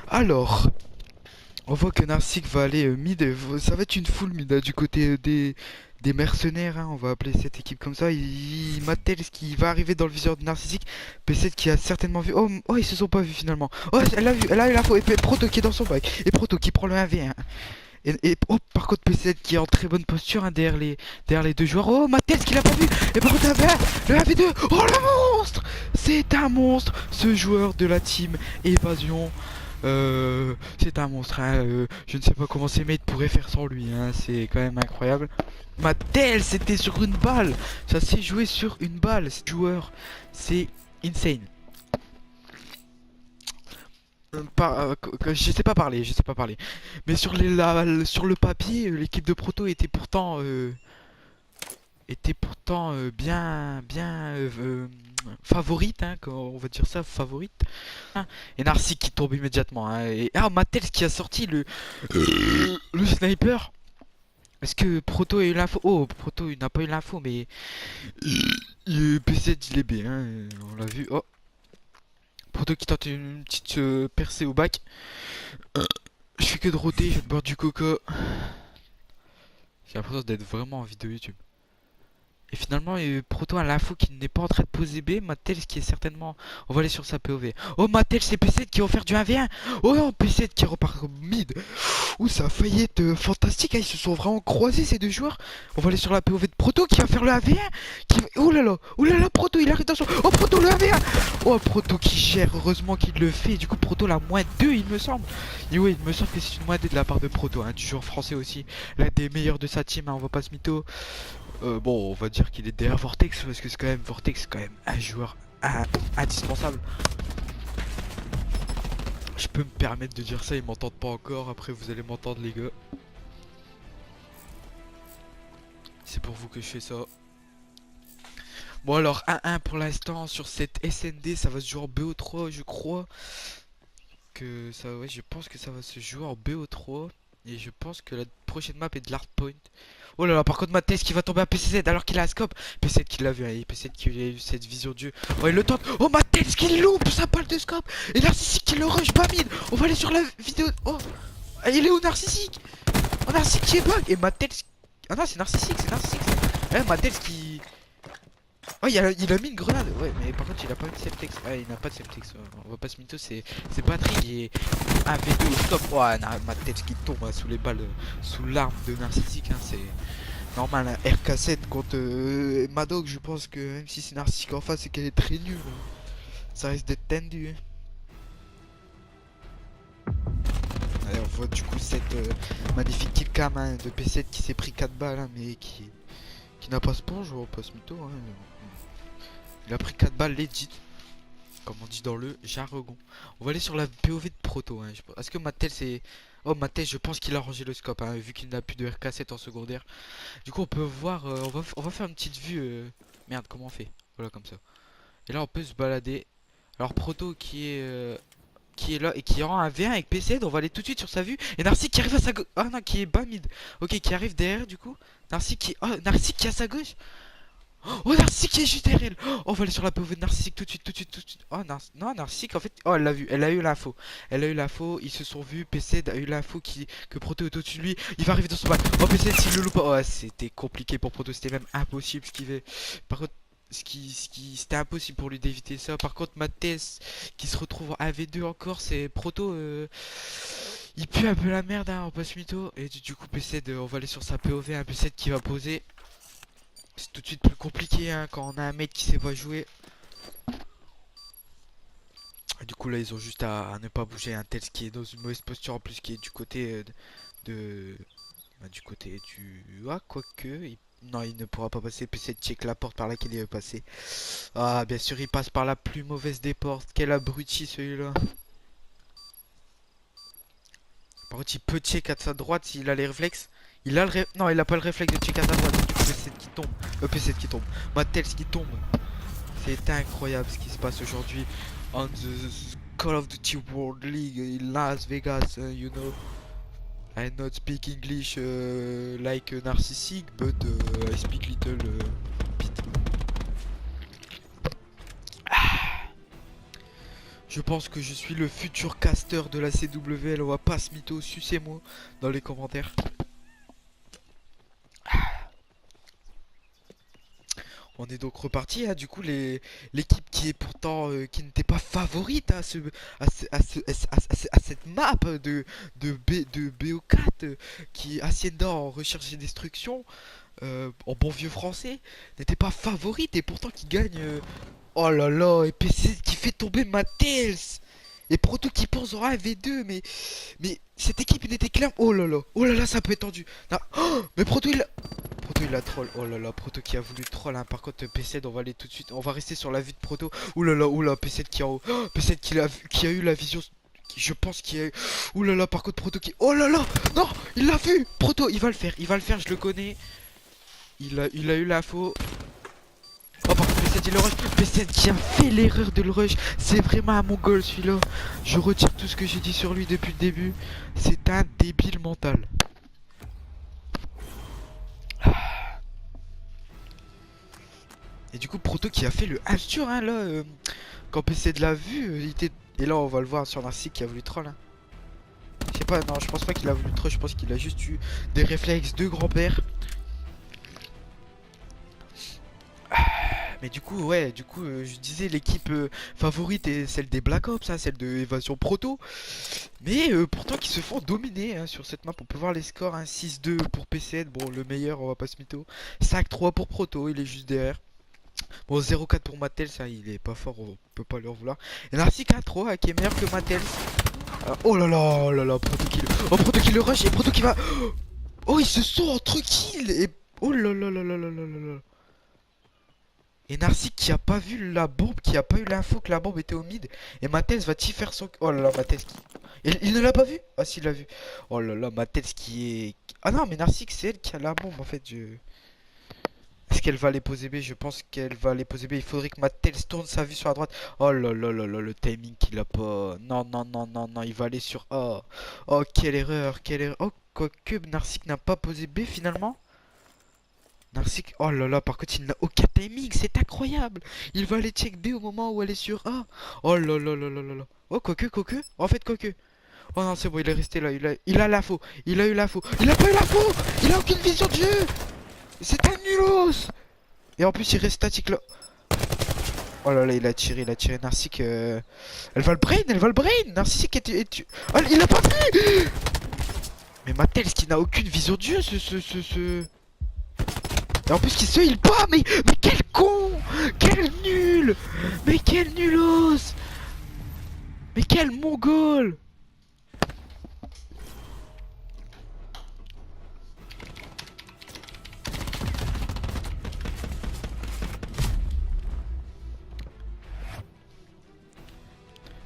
Alors, on voit que Narcic va aller mid, ça va être une full mid du côté des mercenaires, hein, on va appeler cette équipe comme ça. Mattel qui va arriver dans le viseur de Narcissic, P7 qui a certainement vu. Oh, ils se sont pas vus finalement. Oh, elle a vu, elle a eu l'info, et Proto qui est dans son bac, et Proto qui prend le 1v1. Oh, par contre P7 qui est en très bonne posture hein, derrière les deux joueurs. Oh, Mattel qui l'a pas vu, et par contre le 1v2, oh le monstre. C'est un monstre, ce joueur de la team Évasion. C'est un monstre, hein, je ne sais pas comment ces mates pourraient faire sans lui, hein, c'est quand même incroyable. Mattel, c'était sur une balle, ça s'est joué sur une balle, ce joueur, c'est insane. Je sais pas parler, mais sur le papier, l'équipe de Proto était pourtant bien favorite, hein, on va dire ça, favorite. Et Narcic qui tombe immédiatement. Hein, et Mattel qui a sorti le sniper. Est-ce que Proto a eu l'info? Oh, Proto il n'a pas eu l'info, mais PC il est bien, hein, on l'a vu. Oh, Proto qui tente une petite percée au bac. Je fais que de roter, je boire du coca. J'ai l'impression d'être vraiment en vidéo YouTube. Et finalement, Proto a l'info qu'il n'est pas en train de poser B. Mattel qui est certainement. On va aller sur sa POV. Oh, Mattel, c'est P7 qui a offert du 1v1. Oh non, P7 qui repart mid. Ouh, ça a failli être fantastique. Hein. Ils se sont vraiment croisés ces deux joueurs. On va aller sur la POV de Proto qui va faire le 1v1. Oh là là, Proto, il arrive dans son. Oh, Proto, le 1v1. Oh, Proto qui gère. Heureusement qu'il le fait. Du coup, Proto, la moins 2, il me semble. Et oui, il me semble que c'est une moins 2 de la part de Proto. Hein, du joueur français aussi. L'un des meilleurs de sa team. Hein, on va pas se mytho. Bon, on va dire qu'il est derrière Vortex parce que c'est quand même Vortex, c'est quand même un joueur indispensable. Je peux me permettre de dire ça, ils m'entendent pas encore. Après, vous allez m'entendre, les gars. C'est pour vous que je fais ça. Bon, alors 1-1 pour l'instant sur cette SND, ça va se jouer en BO3, je crois. Que ça, ouais, je pense que ça va se jouer en BO3. Et je pense que la prochaine map est de l'Hardpoint. Oh là là, par contre, Matthès qui va tomber à PCZ alors qu'il a un scope. PCZ qui l'a vu, hein, PCZ qui a eu cette vision de Dieu. Oh, il le tente. Oh, Matthès qui loupe sa balle de scope. Et Narcissique qui le rush pas mid. On va aller sur la vidéo. Oh, il est où Narcissique? Oh, Narcissique qui est bug. Et Matthès. Ah non, c'est Narcissique, c'est Narcissique. Matthès qui. Oh, il a mis une grenade. Ouais, mais par contre, il a pas de Semtex. Ouais, il n'a pas de Semtex. On va pas se mytho, c'est Patrick. Il est 1v2 au stop. Oh, Matthès qui tombe hein, sous les balles, sous l'arme de Narcissique. Hein, c'est normal. Hein. RK7 contre Madoc, je pense que même si c'est Narcissique en face, c'est qu'elle est très nulle. Ça risque d'être tendu. Hein. Allez, on voit du coup cette magnifique killcam hein, de P7 qui s'est pris 4 balles, hein, mais qui n'a pas sponge, on va pas se mytho. Hein. Il a pris 4 balles legit, comme on dit dans le jargon. On va aller sur la POV de Proto. Hein. Est-ce que Mattel c'est... Oh Mattel je pense qu'il a rangé le scope hein, vu qu'il n'a plus de RK7 en secondaire. Du coup on peut voir, on va faire une petite vue. Merde comment on fait? Voilà comme ça. Et là on peut se balader. Alors Proto qui est là et qui rend un V1 avec PC. On va aller tout de suite sur sa vue. Et Narcic qui arrive à sa gauche. Ah non qui est bas mid. Ok qui arrive derrière du coup. Narcic qui... Oh Narcic qui est à sa gauche. Oh, Narcissique qui est juste derrière elle. Oh, on va aller sur la pauvre de Narcissique tout de suite, tout de suite, tout de suite. Oh, non, Narcissique, en fait. Oh, elle l'a vu, elle a eu l'info. Elle a eu l'info, ils se sont vus. PC a eu l'info que Proto est au-dessus de lui. Il va arriver dans son bac. Oh, PC, s'il le loupe pas. Oh, c'était compliqué pour Proto, c'était même impossible ce qu'il fait. Par contre, c'était impossible pour lui d'éviter ça. Par contre, Matthès qui se retrouve en 1v2 encore, c'est Proto. Il pue un peu la merde, hein, on passe mytho. Et du coup, PC, on va aller sur sa POV. Un PC qui va poser. C'est tout de suite plus compliqué hein, quand on a un mec qui sait pas jouer. Et du coup là ils ont juste à ne pas bouger un tel qui est dans une mauvaise posture en plus qui est du côté du côté du... Ah quoique... Non il ne pourra pas passer puis c'est check la porte par laquelle il veut passer. Ah bien sûr il passe par la plus mauvaise des portes. Quel abruti celui-là. Par contre il peut check à sa droite s'il a les réflexes. Il a le Non il a pas le réflexe de check à sa droite. P7 qui tombe. P7 qui tombe. Mattel qui tombe. C'est incroyable ce qui se passe aujourd'hui on the Call of Duty World League in Las Vegas, you know. I not speak English like Narcissic, but I speak little bit. Je pense que je suis le futur caster de la CWL. On va pas se mytho, sucez-moi dans les commentaires. On est donc reparti, hein. Du coup l'équipe qui est pourtant qui n'était pas favorite à cette map de BO4 qui est Hacienda en recherche et destruction en bon vieux français n'était pas favorite et pourtant qui gagne oh là là, et PC qui fait tomber Matels et Proto qui pense aura un V2 mais cette équipe n'était claire. Oh là là, ça peut être tendu. Non. Oh, mais Proto il a troll, oh là là, Proto qui a voulu troll, hein. Par contre PC on va aller tout de suite, on va rester sur la vue de Proto. Oh là, PC qui a, oh, PC qui a eu la vision, je pense qu'il a eu, oh là là, par contre Proto qui, oh là là, non, il l'a vu, Proto, il va le faire, je le connais, il a eu l'info. Oh par contre PC il le rush, PC qui a fait l'erreur de le rush, c'est vraiment un mongol celui-là. Je retire tout ce que j'ai dit sur lui depuis le début, c'est un débile mental. Et du coup Proto qui a fait le Astur hein, là quand PC de l'a vu il était... Et là on va le voir sur Narcissique qui a voulu troll hein. Je sais pas, non je pense pas qu'il a voulu troll, je pense qu'il a juste eu des réflexes de grand-père. Mais du coup ouais, je disais l'équipe favorite est celle des Black Ops, hein, celle de Évasion Proto. Mais pourtant qui se font dominer hein, sur cette map, on peut voir les scores hein, 6-2 pour PC, bon le meilleur on va pas se mytho. 5-3 pour Proto, il est juste derrière. Bon 0-4 pour Mattel, ça il est pas fort, on peut pas leur vouloir. Et Narcissique 1-3 qui est meilleur que Mattel. Oh là là, Proto qui le rush et Proto qui va... Oh ils se sont tranquilles et... Oh là là là là là là là là. Et Narcissique qui a pas vu la bombe, qui a pas eu l'info que la bombe était au mid. Et Mattel va-t-il faire son... Oh là là, Mattel qui... Il ne l'a pas vu? Ah si il l'a vu. Oh là là, Mattel qui est... Ah non mais Narcissique c'est elle qui a la bombe en fait, Est-ce qu'elle va les poser B? Je pense qu'elle va les poser B. Il faudrait que Mattel tourne sa vue sur la droite. Oh là là là là, le timing qu'il a pas. Non, non, non, non, non, il va aller sur A. Oh, quelle erreur, quelle erreur. Oh, quoique Narcissique n'a pas posé B finalement. Narcissique, oh là là, par contre, il n'a aucun timing, c'est incroyable. Il va aller check B au moment où elle est sur A. Oh là là là là là là. Oh, quoique. En fait, quoique. Oh non, c'est bon, il est resté là. Il a l'info. Il a eu l'info. Il a pas eu l'info. Il a aucune vision de jeu. C'est un nulos. Et en plus il reste statique là. Oh là là il a tiré Narcissique Elle va le brain, Narcissique est... Oh il a pas vu. Mais Mattel qui n'a aucune vision de jeu Et en plus qu'il se heal pas. Mais quel con. Quel nul. Mais quel nulos. Mais quel mongol.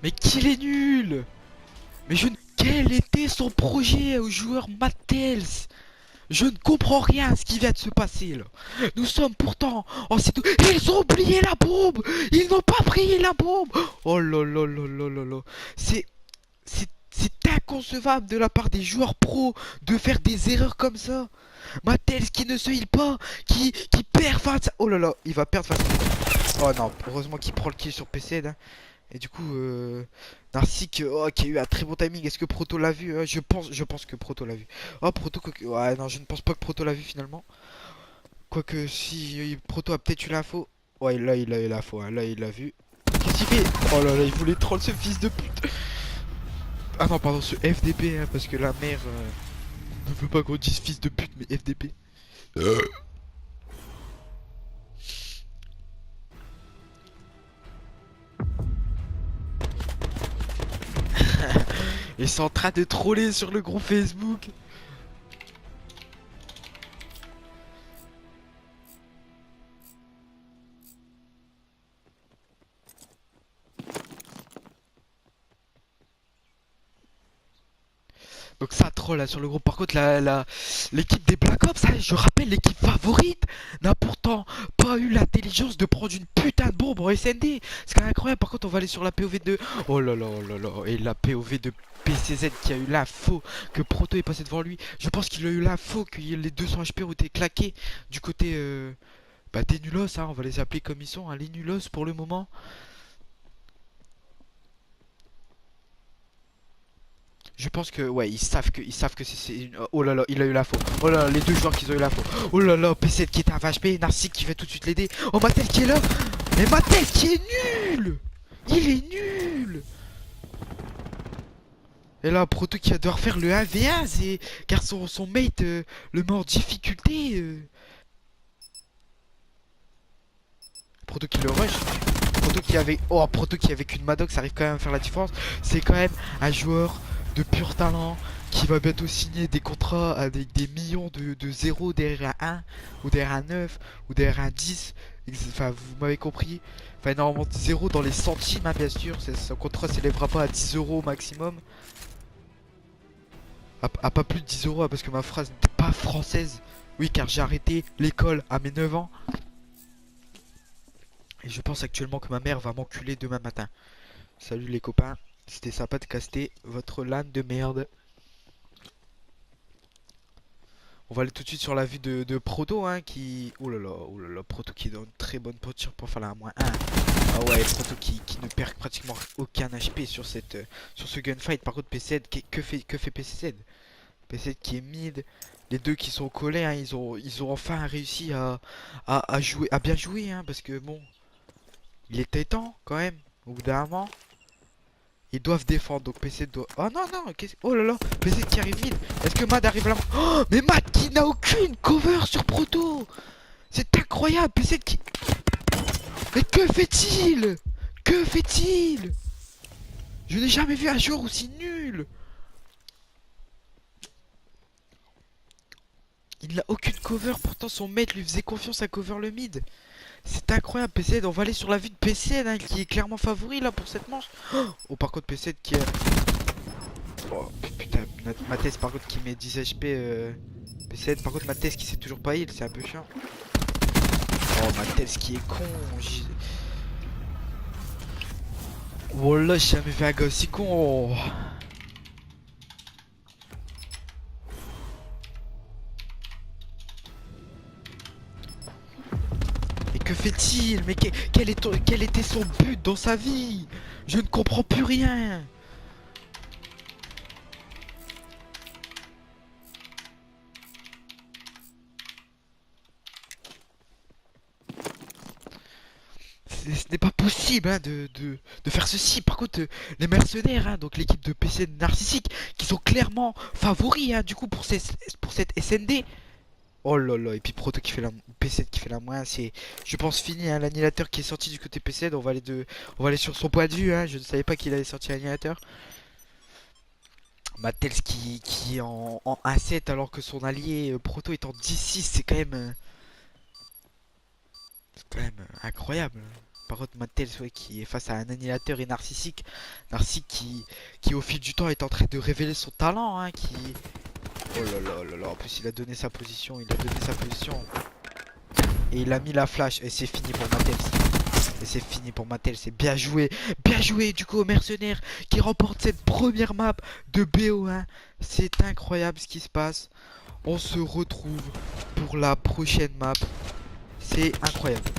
Mais qu'il est nul. Mais Quel était son projet au joueur Mattels? Je ne comprends rien à ce qui vient de se passer là. Nous sommes pourtant en tout. Ils ont oublié la bombe. Ils n'ont pas pris la bombe. Oh là là là là là là. C'est inconcevable de la part des joueurs pros de faire des erreurs comme ça. Mattels qui ne se heal pas, qui perd face. Oh là là, il va perdre face. Oh non, heureusement qu'il prend le kill sur PC hein. Et du coup, Narcissique qui a eu un très bon timing. Est-ce que Proto l'a vu? Je pense que Proto l'a vu. Oh, Proto, ouais, non, je ne pense pas que Proto l'a vu finalement. Quoique, si Proto a peut-être eu l'info. Ouais, là, il a eu l'info, hein. Là, il l'a vu. Qu'est-ce qu'il fait? Oh là là, il voulait troll ce fils de pute. Ah non, pardon, ce FDP, hein, parce que la mère ne veut pas qu'on dise fils de pute, mais FDP. Ils sont en train de troller sur le groupe Facebook. Donc ça troll là sur le groupe. Par contre l'équipe des Black Ops, hein, je rappelle l'équipe favorite, n'a pourtant pas eu l'intelligence de prendre une putain de bombe en SND. C'est quand même incroyable. Par contre on va aller sur la POV de... Oh là là oh là là. Et la POV de PCZ qui a eu l'info que Proto est passé devant lui. Je pense qu'il a eu l'info que les 200 HP ont été claqués du côté des nulos, hein, on va les appeler comme ils sont, hein, les nulos pour le moment. Je pense que ouais, ils savent que c'est une... Oh là là, il a eu la faute. Oh là là, les deux joueurs qui ont eu la faute. Oh là là, PC qui est un VHP, Narcissique qui va tout de suite l'aider. Oh Mattel qui est là. Mais Mattel qui est nul. Il est nul. Et là, Proto qui va devoir faire le 1v1, c'est... Car son mate le met en difficulté. Proto qui le rush. Proto qui avait... Oh, Proto qui avec une Madox arrive quand même à faire la différence. C'est quand même un joueur de pur talent qui va bientôt signer des contrats avec des millions de 0 derrière un 1 ou derrière un 9 ou derrière un 10. Enfin, vous m'avez compris. Enfin, normalement 0 dans les centimes, hein, bien sûr. Son contrat s'élèvera pas à 10 euros au maximum. À pas plus de 10 euros, parce que ma phrase n'était pas française. Oui, car j'ai arrêté l'école à mes 9 ans. Et je pense actuellement que ma mère va m'enculer demain matin. Salut les copains, c'était sympa de caster votre LAN de merde. On va aller tout de suite sur la vue de Proto, hein, qui... Oh là là, Proto qui donne une très bonne posture pour faire la -1. Ah ouais, Proto qui ne perd pratiquement aucun HP sur sur ce gunfight. Par contre, PCZ, que fait PCZ? PCZ qui est mid. Les deux qui sont collés, hein, ils ont enfin réussi à jouer, à bien jouer, hein, parce que bon, il était temps quand même, au bout d'un moment. Ils doivent défendre, donc PC doit... Oh non, non, oh là là, PC qui arrive mid. Est-ce que Mad arrive là? Oh, mais Mad qui n'a aucune cover sur Proto. C'est incroyable, PC qui... Mais que fait-il? Que fait-il? Je n'ai jamais vu un joueur aussi nul. Il n'a aucune cover, pourtant son mate lui faisait confiance à cover le mid. C'est incroyable, PCD, on va aller sur la vue de PCD, hein, qui est clairement favori là pour cette manche. Oh, par contre PCD qui est... Oh putain, ma thèse par contre qui met 10 HP PCD, par contre ma thèse qui sait toujours pas heal, c'est un peu chiant. Oh ma thèse qui est con. Oh là, j'ai jamais vu un gars aussi con. Oh. Que fait-il? Mais quel était son but dans sa vie? Je ne comprends plus rien. Ce n'est pas possible, hein, de faire ceci. Par contre, les mercenaires, hein, donc l'équipe de PC Narcissique, qui sont clairement favoris, hein, du coup pour cette SND. Oh là là, et puis Proto qui fait la PC qui fait la moins, c'est, je pense, fini, hein, l'annihilateur qui est sorti du côté PC. On va aller sur son point de vue, hein. Je ne savais pas qu'il avait sorti l'annihilateur. Mattels qui est en 1-7 alors que son allié Proto est en 10-6, c'est quand même incroyable. Par contre Mattels, ouais, qui est face à un annihilateur et narcissique. Narcissique qui au fil du temps est en train de révéler son talent, hein, qui... Oh là là là là, en plus il a donné sa position, et il a mis la flash, et c'est fini pour Mattels. Et c'est fini pour Mattel, c'est bien joué du coup aux mercenaires qui remportent cette première map de BO1. C'est incroyable ce qui se passe. On se retrouve pour la prochaine map. C'est incroyable.